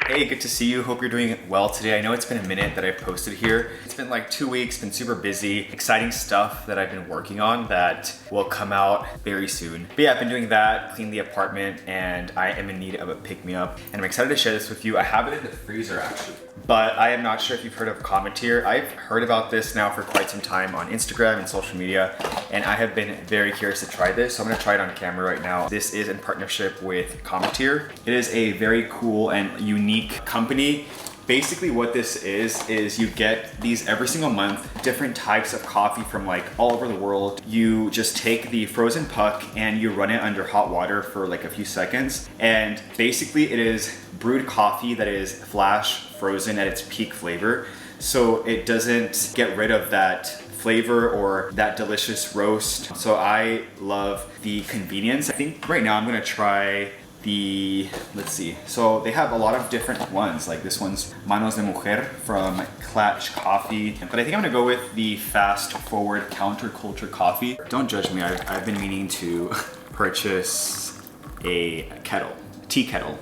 Hey, good to see you. Hope you're doing well today. I know it's been a minute that I've posted here. It's been like 2 weeks, been super busy. Exciting stuff that I've been working on that will come out very soon. But yeah, I've been doing that, cleaned the apartment, and I am in need of a pick-me-up. And I'm excited to share this with you. I have it in the freezer actually. But I am not sure if you've heard of Commentier. I've heard about this now for quite some time on Instagram and social media, and I have been very curious to try this. So I'm gonna try it on camera right now. This is in partnership with Commentier. It is a very cool and unique company. Basically what this is you get these every single month, different types of coffee from like all over the world. You just take the frozen puck and you run it under hot water for like a few seconds. And basically it is brewed coffee that is flash frozen at its peak flavor. So it doesn't get rid of that flavor or that delicious roast. So I love the convenience. I think right now I'm gonna try let's see. So they have a lot of different ones. Like this one's Manos de Mujer from Clutch Coffee. But I think I'm gonna go with the fast forward counterculture coffee. Don't judge me, I've been meaning to purchase a kettle, tea kettle.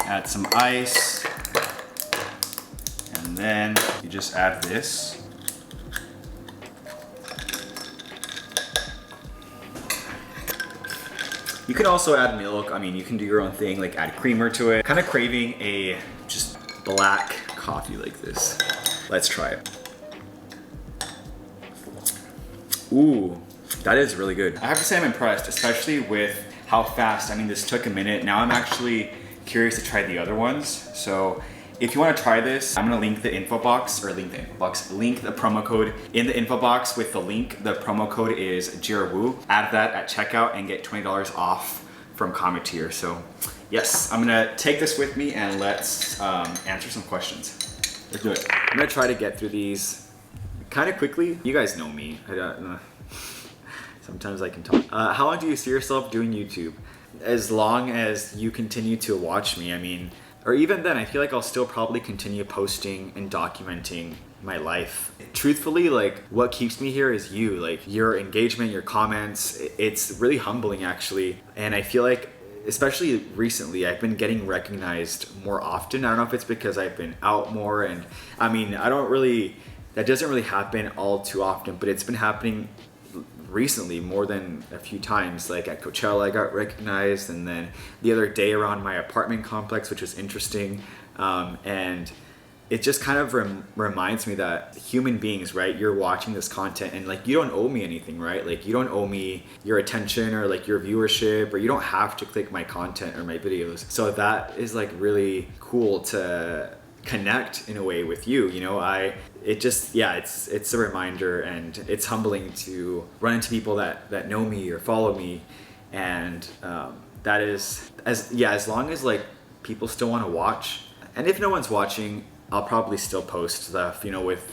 Add some ice. And then you just add this. You can also add milk. I mean, you can do your own thing, like add creamer to it. Kind of craving a just black coffee like this. Let's try it. Ooh, that is really good. I have to say I'm impressed, especially with how fast. I mean, this took a minute. Now I'm actually curious to try the other ones. So if you want to try this, I'm gonna link the info box, or link the promo code in the info box with the link. The promo code is JairWoo. Add that at checkout and get $20 off from Commentier. So yes, I'm gonna take this with me and let's answer some questions. Let's do it. I'm gonna try to get through these kind of quickly. You guys know me. Sometimes I can talk. How long do you see yourself doing YouTube? As long as you continue to watch me. I mean, or even then, I feel like I'll still probably continue posting and documenting my life. Truthfully, like what keeps me here is you, like your engagement, your comments. It's really humbling actually. And I feel like, especially recently, I've been getting recognized more often. I don't know if it's because I've been out more, and I mean, that doesn't really happen all too often, but it's been happening recently more than a few times. Like at Coachella I got recognized, and then the other day around my apartment complex, which was interesting. And it just kind of reminds me that human beings, right, you're watching this content and like you don't owe me anything, right? Like you don't owe me your attention or like your viewership, or you don't have to click my content or my videos. So that is like really cool to connect in a way with you, you know. It's a reminder, and it's humbling to run into people that know me or follow me, and that is as long as like people still want to watch. And if no one's watching, I'll probably still post stuff, you know, with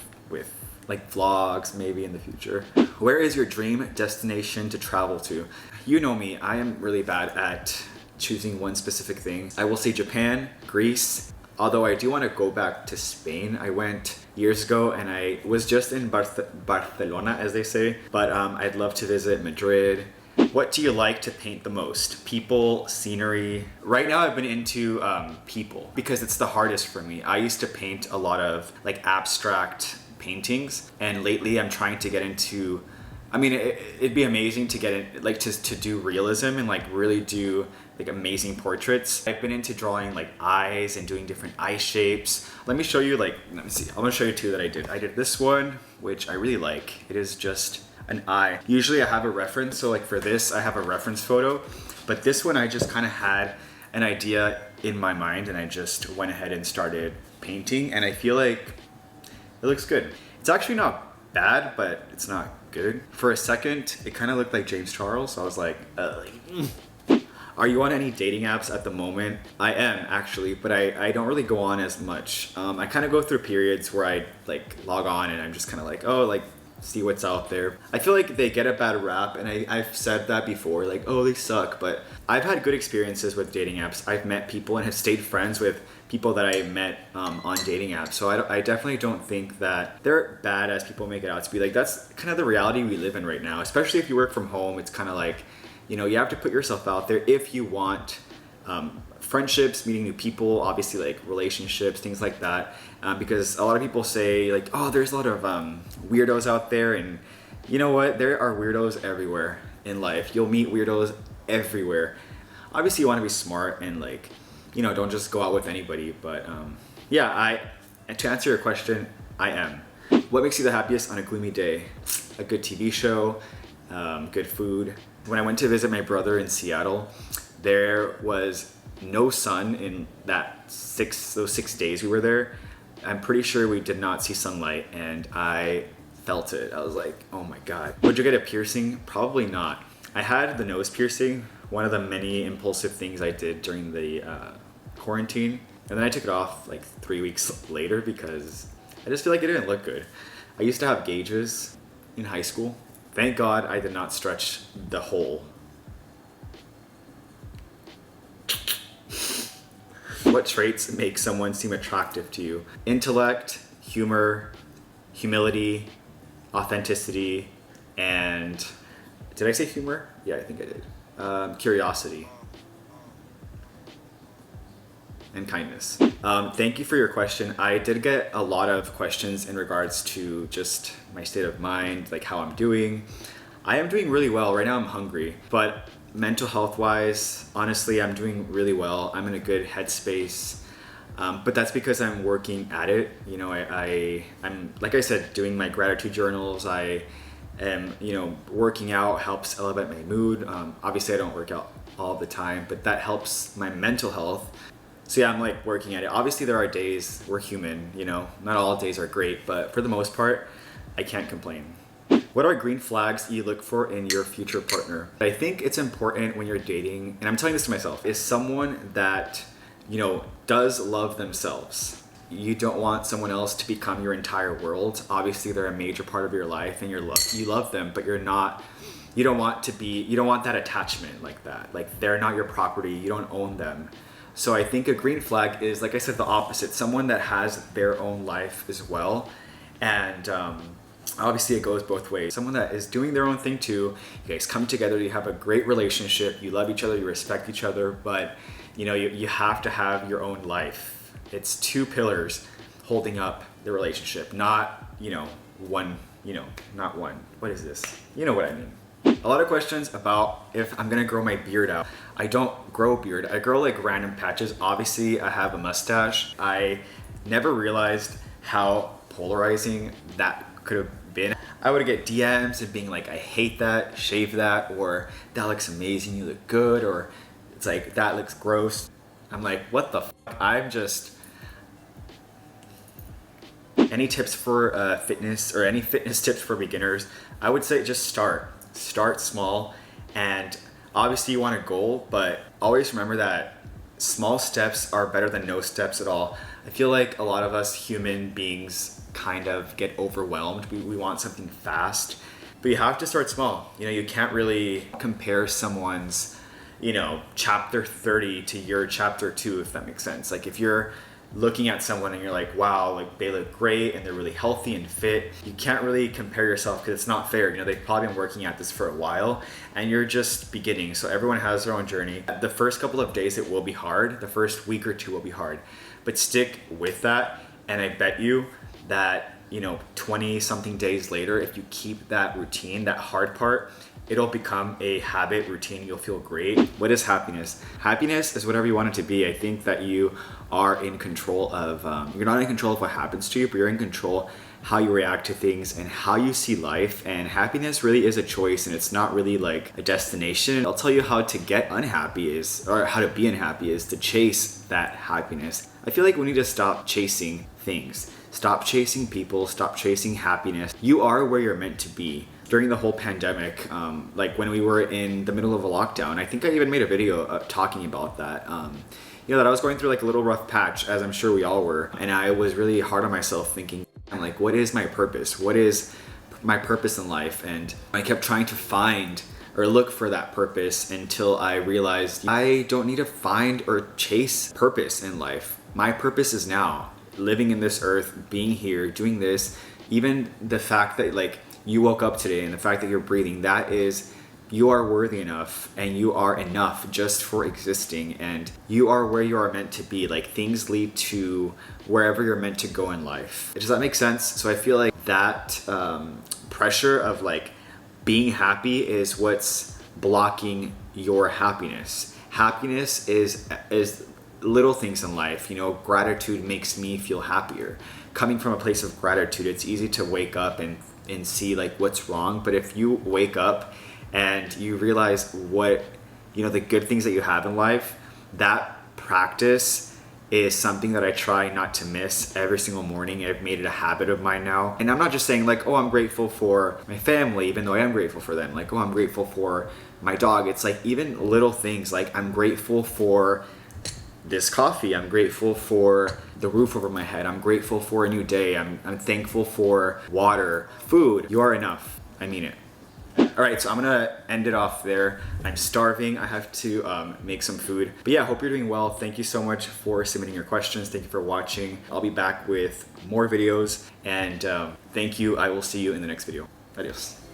like vlogs maybe in the future. Where is your dream destination to travel to? You know me, I am really bad at choosing one specific thing. I will say Japan, Greece. Although I do want to go back to Spain. I went years ago and I was just in Barcelona, as they say, but I'd love to visit Madrid. What do you like to paint the most? People, scenery? Right now I've been into people because it's the hardest for me. I used to paint a lot of like abstract paintings, and lately I'm trying to get into, I mean, it'd be amazing to get in, like to do realism and like really do like amazing portraits. I've been into drawing like eyes and doing different eye shapes. Let me show you, like, let me see. I'm gonna show you two that I did. I did this one, which I really like. It is just an eye. Usually I have a reference. So like for this, I have a reference photo, but this one I just kind of had an idea in my mind and I just went ahead and started painting, and I feel like it looks good. It's actually not bad, but it's not good. For a second, it kind of looked like James Charles. So I was like, Are you on any dating apps at the moment? I am actually, but I don't really go on as much. I kind of go through periods where I like log on and I'm just kind of like, oh, like see what's out there. I feel like they get a bad rap, and I've said that before, like, oh, they suck, but I've had good experiences with dating apps. I've met people and have stayed friends with people that I met on dating apps. So I definitely don't think that they're bad as people make it out to be. Like, that's kind of the reality we live in right now, especially if you work from home. It's kind of like, you know, you have to put yourself out there if you want friendships, meeting new people, obviously like relationships, things like that. Because a lot of people say like, oh, there's a lot of weirdos out there, and you know what? There are weirdos everywhere in life. You'll meet weirdos everywhere. Obviously, you want to be smart and like, you know, don't just go out with anybody. But yeah, to answer your question, I am. What makes you the happiest on a gloomy day? A good TV show, good food. When I went to visit my brother in Seattle, there was no sun in those 6 days we were there. I'm pretty sure we did not see sunlight, and I felt it. I was like, oh my God. Would you get a piercing? Probably not. I had the nose piercing, one of the many impulsive things I did during the quarantine. And then I took it off like 3 weeks later because I just feel like it didn't look good. I used to have gauges in high school. Thank God I did not stretch the hole. What traits make someone seem attractive to you? Intellect, humor, humility, authenticity, and did I say humor? Yeah, I think I did. Curiosity. And kindness. Thank you for your question. I did get a lot of questions in regards to just my state of mind, like how I'm doing. I am doing really well. Right now I'm hungry, but mental health wise, honestly, I'm doing really well. I'm in a good headspace. But that's because I'm working at it. You know, I'm, like I said, doing my gratitude journals. I am, you know, working out helps elevate my mood. Obviously I don't work out all the time, but that helps my mental health. So yeah, I'm like working at it. Obviously there are days, we're human, you know, not all days are great, but for the most part, I can't complain. What are green flags you look for in your future partner? I think it's important when you're dating, and I'm telling this to myself, is someone that, you know, does love themselves. You don't want someone else to become your entire world. Obviously they're a major part of your life and you love them, but you don't want that attachment like that. Like they're not your property, you don't own them. So I think a green flag is, like I said, the opposite. Someone that has their own life as well. And obviously it goes both ways. Someone that is doing their own thing too. You guys come together, you have a great relationship, you love each other, you respect each other, but you know, you have to have your own life. It's two pillars holding up the relationship, not, you know, one, you know, not one. What is this? You know what I mean. A lot of questions about if I'm gonna grow my beard out. I don't grow beard. I grow like random patches. Obviously, I have a mustache. I never realized how polarizing that could have been. I would get DMs and being like, I hate that, shave that, or that looks amazing, you look good, or it's like, that looks gross. I'm like, what the fuck? I'm just... Any tips for fitness, or any fitness tips for beginners? I would say just start small, and obviously you want a goal, but always remember that small steps are better than no steps at all. I feel like a lot of us human beings kind of get overwhelmed. We want something fast, but you have to start small. You know, you can't really compare someone's, you know, chapter 30 to your chapter 2, if that makes sense. Like if you're looking at someone and you're like, wow, like they look great and they're really healthy and fit, you can't really compare yourself because it's not fair. You know, they've probably been working at this for a while and you're just beginning. So everyone has their own journey. The first couple of days it will be hard. The first week or two will be hard, but stick with that. And I bet you that, you know, 20 something days later, if you keep that routine, that hard part, it'll become a habit, routine, you'll feel great. What is happiness? Happiness is whatever you want it to be. I think that you are in control of, you're not in control of what happens to you, but you're in control how you react to things and how you see life. And happiness really is a choice, and it's not really like a destination. I'll tell you how to get unhappy or how to be unhappy is to chase that happiness. I feel like we need to stop chasing things. Stop chasing people, stop chasing happiness. You are where you're meant to be. During the whole pandemic, like when we were in the middle of a lockdown, I think I even made a video talking about that. You know, that I was going through like a little rough patch, as I'm sure we all were. And I was really hard on myself thinking, I'm like, what is my purpose? What is my purpose in life? And I kept trying to find or look for that purpose until I realized I don't need to find or chase purpose in life. My purpose is now, living in this earth, being here, doing this. Even the fact that like you woke up today and the fact that you're breathing, that is you are worthy enough and you are enough just for existing, and you are where you are meant to be. Like, things lead to wherever you're meant to go in life. Does that make sense? So I feel like that pressure of like being happy is what's blocking your happiness. Happiness is little things in life. You know, gratitude makes me feel happier. Coming from a place of gratitude, it's easy to wake up and see like what's wrong. But if you wake up and you realize what, you know, the good things that you have in life, that practice is something that I try not to miss every single morning. I've made it a habit of mine now. And I'm not just saying like, oh, I'm grateful for my family, even though I am grateful for them. Like, oh, I'm grateful for my dog. It's like even little things, like I'm grateful for this coffee. I'm grateful for the roof over my head. I'm grateful for a new day. I'm thankful for water, food. You are enough. I mean it. All right, so I'm gonna end it off there. I'm starving. I have to make some food. But yeah, I hope you're doing well. Thank you so much for submitting your questions. Thank you for watching. I'll be back with more videos, and thank you. I will see you in the next video. Adios.